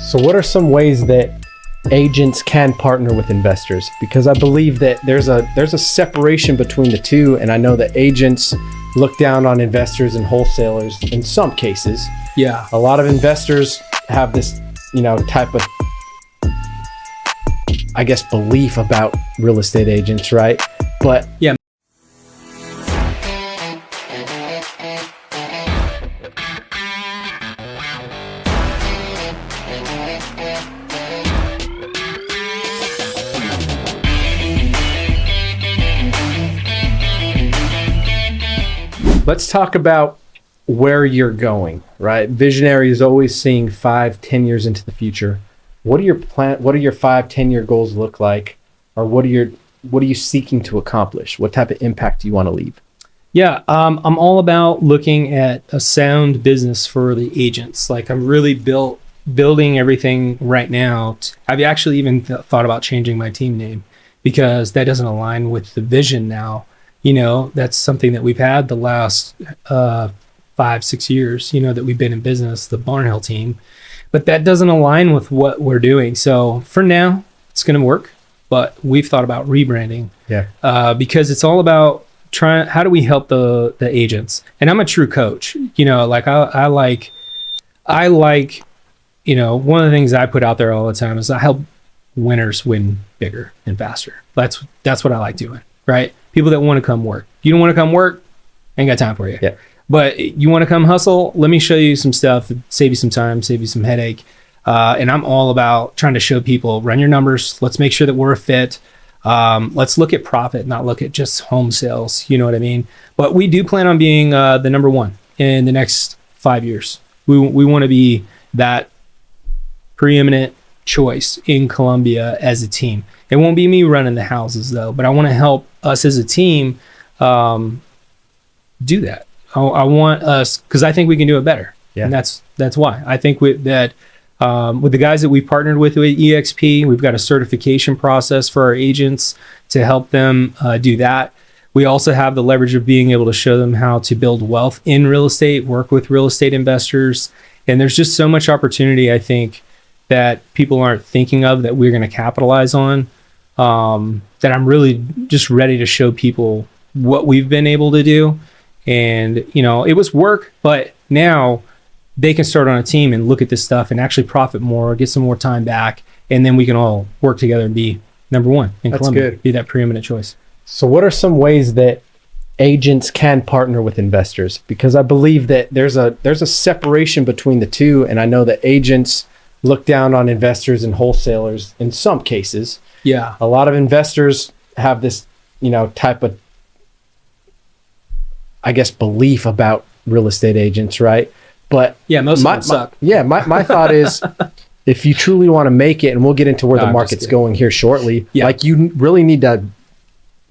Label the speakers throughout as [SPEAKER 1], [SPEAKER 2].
[SPEAKER 1] So what are some ways that agents can partner with investors? Because I believe that there's a separation between the two, and I know that agents look down on investors and wholesalers in some cases.
[SPEAKER 2] Yeah.
[SPEAKER 1] A lot of investors have this, type of, I guess, belief about real estate agents, right? But
[SPEAKER 2] yeah.
[SPEAKER 1] Let's talk about where you're going, right? Visionary is always seeing 5-10 years into the future. What are your 5-10 year goals look like? Or what are you seeking to accomplish? What type of impact do you want to leave?
[SPEAKER 2] Yeah, I'm all about looking at a sound business for the agents. Like, I'm really building everything right now. I've actually even thought about changing my team name because that doesn't align with the vision now. That's something that we've had the last 5-6 years, that we've been in business, the Barnhill team. But that doesn't align with what we're doing. So for now, it's going to work. But we've thought about rebranding.
[SPEAKER 1] Yeah.
[SPEAKER 2] Because it's all about how do we help the agents? And I'm a true coach. I like one of the things I put out there all the time is I help winners win bigger and faster. That's what I like doing, right? People that want to come work. If you don't want to come work, ain't got time for you.
[SPEAKER 1] Yeah.
[SPEAKER 2] But you want to come hustle, let me show you some stuff, save you some time, save you some headache. And I'm all about trying to show people, run your numbers. Let's make sure that we're a fit. Let's look at profit, not look at just home sales. You know what I mean? But we do plan on being the number one in the next 5 years. We want to be that preeminent choice in Columbia as a team. It won't be me running the houses though, but I want to help us as a team do that. I want us, because I think we can do it better.
[SPEAKER 1] Yeah.
[SPEAKER 2] And that's why I think with the guys that we've partnered with EXP, we've got a certification process for our agents to help them do that. We also have the leverage of being able to show them how to build wealth in real estate, work with real estate investors. And there's just so much opportunity, I think, that people aren't thinking of that we're going to capitalize on, that I'm really just ready to show people what we've been able to do. And, it was work, but now they can start on a team and look at this stuff and actually profit more, get some more time back, and then we can all work together and be number one in Columbia.
[SPEAKER 1] Good.
[SPEAKER 2] Be that preeminent choice.
[SPEAKER 1] So what are some ways that agents can partner with investors? Because I believe that there's a separation between the two, and I know that agents look down on investors and wholesalers in some cases.
[SPEAKER 2] Yeah.
[SPEAKER 1] A lot of investors have this, type of, I guess, belief about real estate agents, right? But
[SPEAKER 2] yeah, most of them suck.
[SPEAKER 1] My thought is, if you truly want to make it, and we'll get into where the market's going here shortly, like, you really need to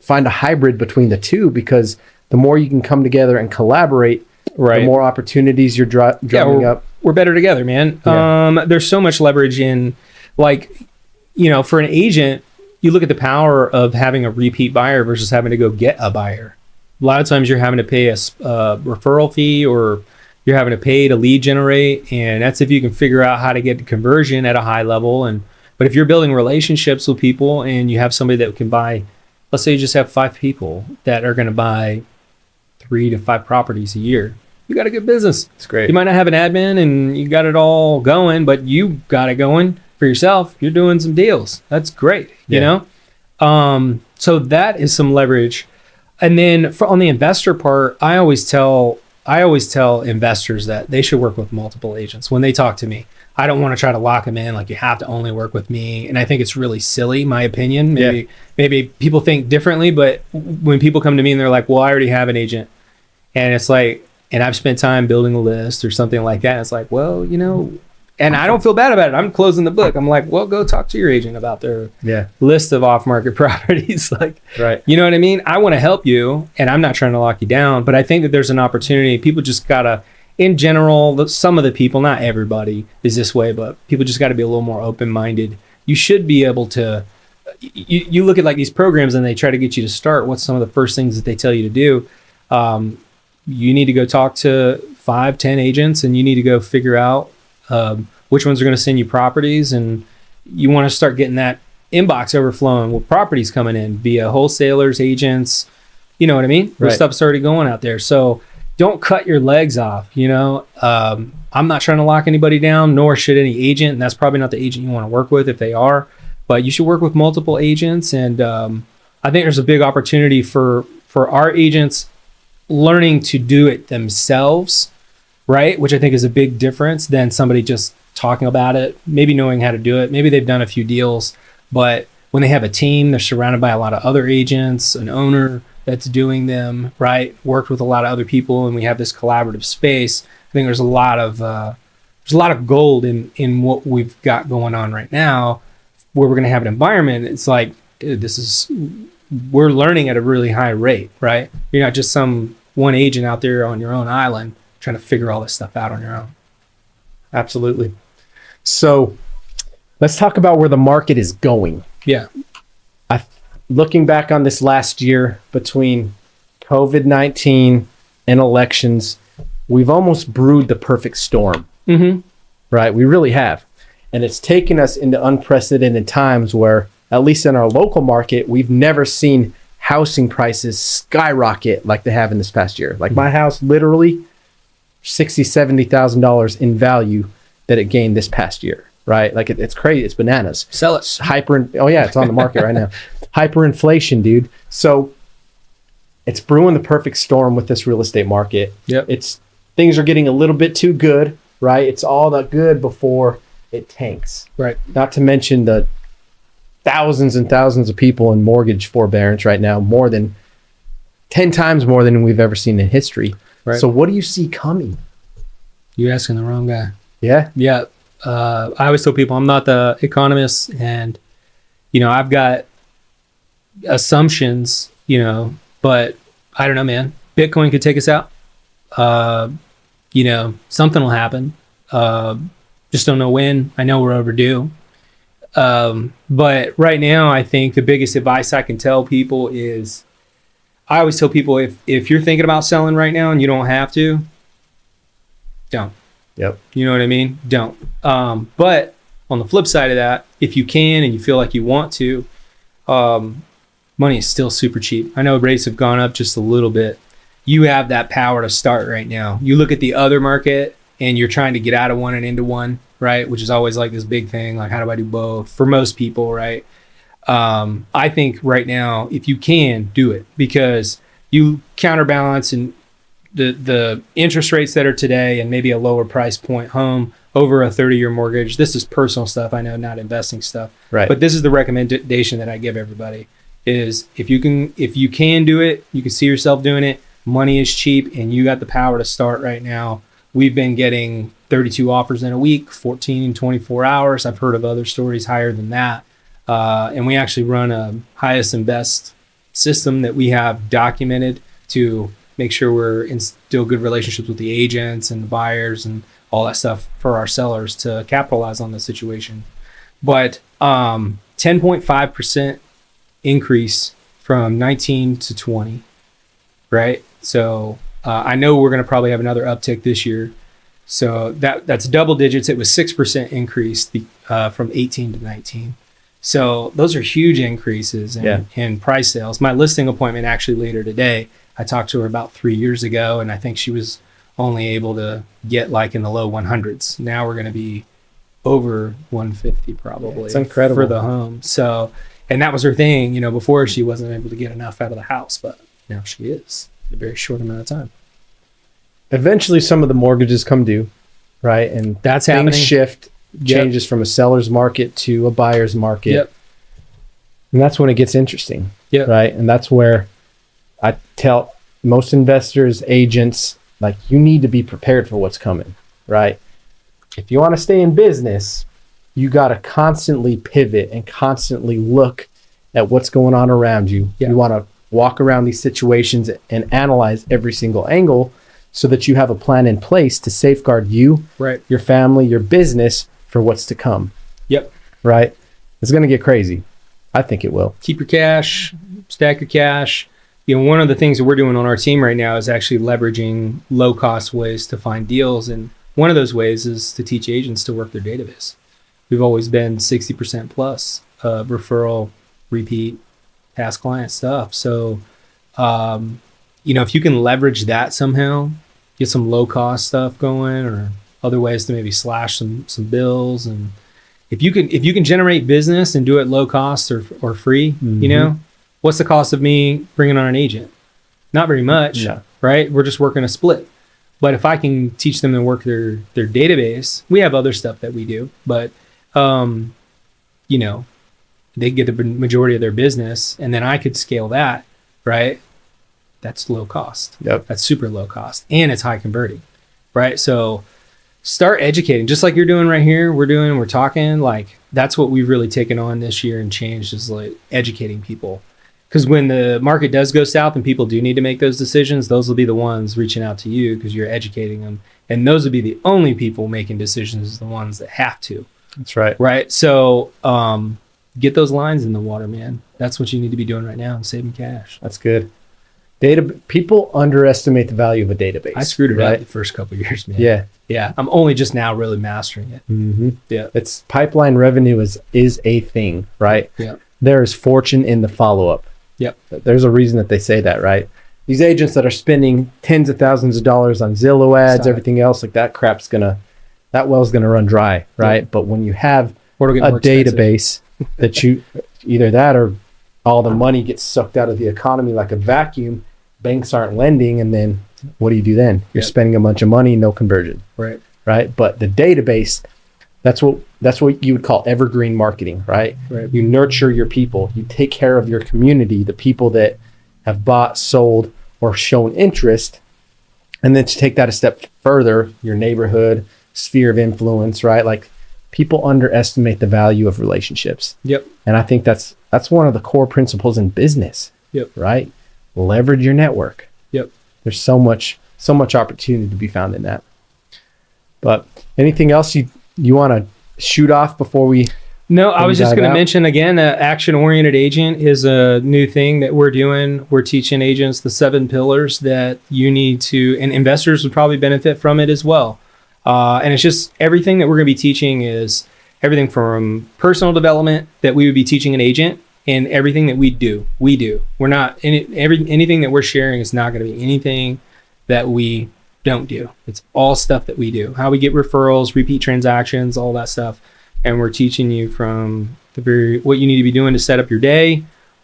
[SPEAKER 1] find a hybrid between the two, because the more you can come together and collaborate, the more opportunities you're drumming up.
[SPEAKER 2] We're better together, man.
[SPEAKER 1] Yeah.
[SPEAKER 2] There's so much leverage in, for an agent, you look at the power of having a repeat buyer versus having to go get a buyer. A lot of times you're having to pay a referral fee, or you're having to pay to lead generate. And that's if you can figure out how to get the conversion at a high level. But if you're building relationships with people and you have somebody that can buy, let's say you just have 5 people that are going to buy 3 to 5 properties a year, you got a good business.
[SPEAKER 1] It's great.
[SPEAKER 2] You might not have an admin and you got it all going, but you got it going for yourself. You're doing some deals. That's great. So that is some leverage. And then on the investor part, I always tell investors that they should work with multiple agents when they talk to me. I don't want to try to lock them in, like, you have to only work with me. And I think it's really silly, my opinion. Maybe people think differently, but when people come to me and they're like, well, I already have an agent, and it's like, and I've spent time building a list or something like that, and it's like, well, and I don't feel bad about it. I'm closing the book. I'm like, well, go talk to your agent about their list of off-market properties.
[SPEAKER 1] Right.
[SPEAKER 2] You know what I mean? I want to help you, and I'm not trying to lock you down, but I think that there's an opportunity. People just gotta, in general, some of the people, not everybody is this way, but people just got to be a little more open-minded. You should be able to, you look at these programs and they try to get you to start. What's some of the first things that they tell you to do? You need to go talk to 5-10 agents, and you need to go figure out which ones are going to send you properties, and you want to start getting that inbox overflowing with properties coming in via wholesalers, agents. You know what I mean? There's stuff's already going out there. So don't cut your legs off. I'm not trying to lock anybody down, nor should any agent. And that's probably not the agent you want to work with if they are. But you should work with multiple agents. And I think there's a big opportunity for our agents learning to do it themselves, right? Which I think is a big difference than somebody just talking about it, maybe knowing how to do it. Maybe they've done a few deals, but when they have a team, they're surrounded by a lot of other agents, an owner that's doing them, right? Worked with a lot of other people, and we have this collaborative space. I think there's a lot of gold in what we've got going on right now, where we're going to have an environment. It's like, dude, we're learning at a really high rate, right? You're not just some one agent out there on your own island trying to figure all this stuff out on your own.
[SPEAKER 1] Absolutely. So let's talk about where the market is going.
[SPEAKER 2] Yeah.
[SPEAKER 1] Looking back on this last year between COVID-19 and elections, we've almost brewed the perfect storm, right? We really have. And it's taken us into unprecedented times where, at least in our local market, we've never seen housing prices skyrocket like they have in this past year. Like my house, literally $60,000, $70,000 in value that it gained this past year, right? Like it's crazy. It's bananas.
[SPEAKER 2] Sell it.
[SPEAKER 1] Oh yeah, it's on the market right now. Hyperinflation, dude. So it's brewing the perfect storm with this real estate market.
[SPEAKER 2] Yep.
[SPEAKER 1] Things are getting a little bit too good, right? It's all that good before it tanks.
[SPEAKER 2] Right.
[SPEAKER 1] Not to mention the thousands and thousands of people in mortgage forbearance right now, more than 10 times more than we've ever seen in history.
[SPEAKER 2] Right.
[SPEAKER 1] So what do you see coming?
[SPEAKER 2] You're asking the wrong guy.
[SPEAKER 1] Yeah.
[SPEAKER 2] Yeah. I always tell people I'm not the economist, and I've got assumptions, but I don't know, man. Bitcoin could take us out. Something will happen. Just don't know when. I know we're overdue. But right now, I think the biggest advice I can tell people is, I always tell people, if you're thinking about selling right now and you don't have to, don't.
[SPEAKER 1] Yep.
[SPEAKER 2] You know what I mean? Don't. But on the flip side of that, if you can and you feel like you want to, money is still super cheap. I know rates have gone up just a little bit. You have that power to start right now. You look at the other market and you're trying to get out of one and into one, right? Which is always like this big thing. Like, how do I do both? For most people, right? I think right now, if you can, do it, because you counterbalance and the interest rates that are today and maybe a lower price point home over a 30-year mortgage. This is personal stuff, I know, not investing stuff.
[SPEAKER 1] Right.
[SPEAKER 2] But this is the recommendation that I give everybody is if you can do it, you can see yourself doing it. Money is cheap and you got the power to start right now. We've been getting 32 offers in a week, 14 in 24 hours. I've heard of other stories higher than that. And we actually run a highest and best system that we have documented to make sure we're in still good relationships with the agents and the buyers and all that stuff for our sellers to capitalize on the situation. But 10.5% increase from 19 to 20, right? So I know we're going to probably have another uptick this year. So that's double digits. It was 6% increase from 18 to 19. So those are huge increases in price sales. My listing appointment actually later today, I talked to her about 3 years ago, and I think she was only able to get like in the low 100s. Now we're going to be over 150 probably.
[SPEAKER 1] It's incredible
[SPEAKER 2] for the home. So, and that was her thing. Before she wasn't able to get enough out of the house, but now she is in a very short amount of time.
[SPEAKER 1] Eventually, some of the mortgages come due, right? And
[SPEAKER 2] that's
[SPEAKER 1] things
[SPEAKER 2] happening.
[SPEAKER 1] Shift, changes from a seller's market to a buyer's market.
[SPEAKER 2] Yep.
[SPEAKER 1] And that's when it gets interesting,
[SPEAKER 2] Yep.
[SPEAKER 1] right? And that's where I tell most investors, agents, like, you need to be prepared for what's coming, right? If you want to stay in business, you got to constantly pivot and constantly look at what's going on around you.
[SPEAKER 2] Yeah.
[SPEAKER 1] You want to walk around these situations and analyze every single angle so that you have a plan in place to safeguard you,
[SPEAKER 2] Right.
[SPEAKER 1] your family, your business for what's to come,
[SPEAKER 2] Yep.
[SPEAKER 1] right? It's going to get crazy. I think it will.
[SPEAKER 2] Keep your cash, stack your cash. One of the things that we're doing on our team right now is actually leveraging low cost ways to find deals. And one of those ways is to teach agents to work their database. We've always been 60% plus referral, repeat, past client stuff. So, if you can leverage that somehow, get some low cost stuff going, or other ways to maybe slash some bills, and if you can generate business and do it low cost or free, what's the cost of me bringing on an agent? Not very much, right? We're just working a split. But if I can teach them to work their database, we have other stuff that we do, but they get the majority of their business, and then I could scale that, right? That's low cost.
[SPEAKER 1] Yep.
[SPEAKER 2] That's super low cost, and it's high converting, right? So start educating, just like you're doing right here. We're talking, like, that's what we've really taken on this year and changed, is like educating people. Because when the market does go south and people do need to make those decisions, those will be the ones reaching out to you because you're educating them. And those will be the only people making decisions, the ones that have to.
[SPEAKER 1] That's right.
[SPEAKER 2] Right. So get those lines in the water, man. That's what you need to be doing right now and saving cash.
[SPEAKER 1] That's good. People underestimate the value of a database.
[SPEAKER 2] I screwed it up the first couple of years, man.
[SPEAKER 1] Yeah.
[SPEAKER 2] Yeah. I'm only just now really mastering it.
[SPEAKER 1] Mm-hmm.
[SPEAKER 2] Yeah.
[SPEAKER 1] It's pipeline revenue is a thing, right?
[SPEAKER 2] Yeah.
[SPEAKER 1] There is fortune in the follow-up.
[SPEAKER 2] Yep.
[SPEAKER 1] There's a reason that they say that, right? These agents that are spending tens of thousands of dollars on Zillow ads, everything else, like that that well's gonna run dry, right?
[SPEAKER 2] Yep.
[SPEAKER 1] But when you have a
[SPEAKER 2] database
[SPEAKER 1] that you, either that or all the money gets sucked out of the economy like a vacuum, banks aren't lending, and then what do you do then? You're spending a bunch of money, no conversion.
[SPEAKER 2] Right.
[SPEAKER 1] Right. But the database, that's what you would call evergreen marketing, right?
[SPEAKER 2] Right.
[SPEAKER 1] You nurture your people. You take care of your community, the people that have bought, sold, or shown interest. And then to take that a step further, your neighborhood, sphere of influence, right? Like, people underestimate the value of relationships.
[SPEAKER 2] Yep.
[SPEAKER 1] And I think that's one of the core principles in business.
[SPEAKER 2] Yep.
[SPEAKER 1] Right? Leverage your network.
[SPEAKER 2] Yep.
[SPEAKER 1] There's so much opportunity to be found in that. But anything else you want to shoot off before we?
[SPEAKER 2] No, I was just going to mention again, action-oriented agent is a new thing that we're doing. We're teaching agents the 7 pillars that you need to, and investors would probably benefit from it as well. And it's just everything that we're going to be teaching is everything from personal development that we would be teaching an agent, and everything that we do. We're not anything that we're sharing is not going to be anything that we don't do. It's all stuff that we do. How we get referrals, repeat transactions, all that stuff. And we're teaching you from what you need to be doing to set up your day.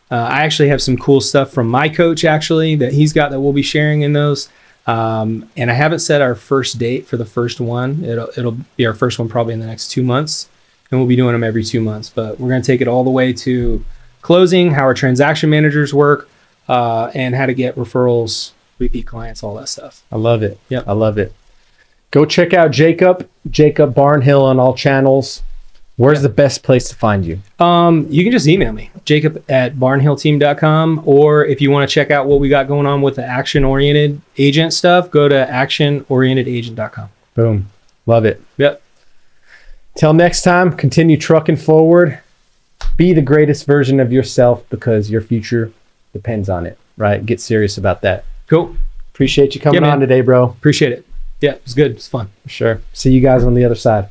[SPEAKER 2] I actually have some cool stuff from my coach actually that he's got that we'll be sharing in those. And I haven't set our first date for the first one. It'll be our first one probably in the next 2 months, and we'll be doing them every 2 months. But we're going to take it all the way to closing, how our transaction managers work, and how to get referrals, repeat clients, all that stuff.
[SPEAKER 1] I love it.
[SPEAKER 2] Yeah,
[SPEAKER 1] I love it. Go check out Jacob Barnhill on all channels. Where's the best place to find you?
[SPEAKER 2] You can just email me, jacob@barnhillteam.com, or if you want to check out what we got going on with the action-oriented agent stuff, go to actionorientedagent.com.
[SPEAKER 1] Boom. Love it.
[SPEAKER 2] Yep.
[SPEAKER 1] Till next time, continue trucking forward. Be the greatest version of yourself, because your future depends on it, right? Get serious about that.
[SPEAKER 2] Cool.
[SPEAKER 1] Appreciate you coming on today, bro.
[SPEAKER 2] Appreciate it. Yeah, it was good. It's fun.
[SPEAKER 1] For sure. See you guys on the other side.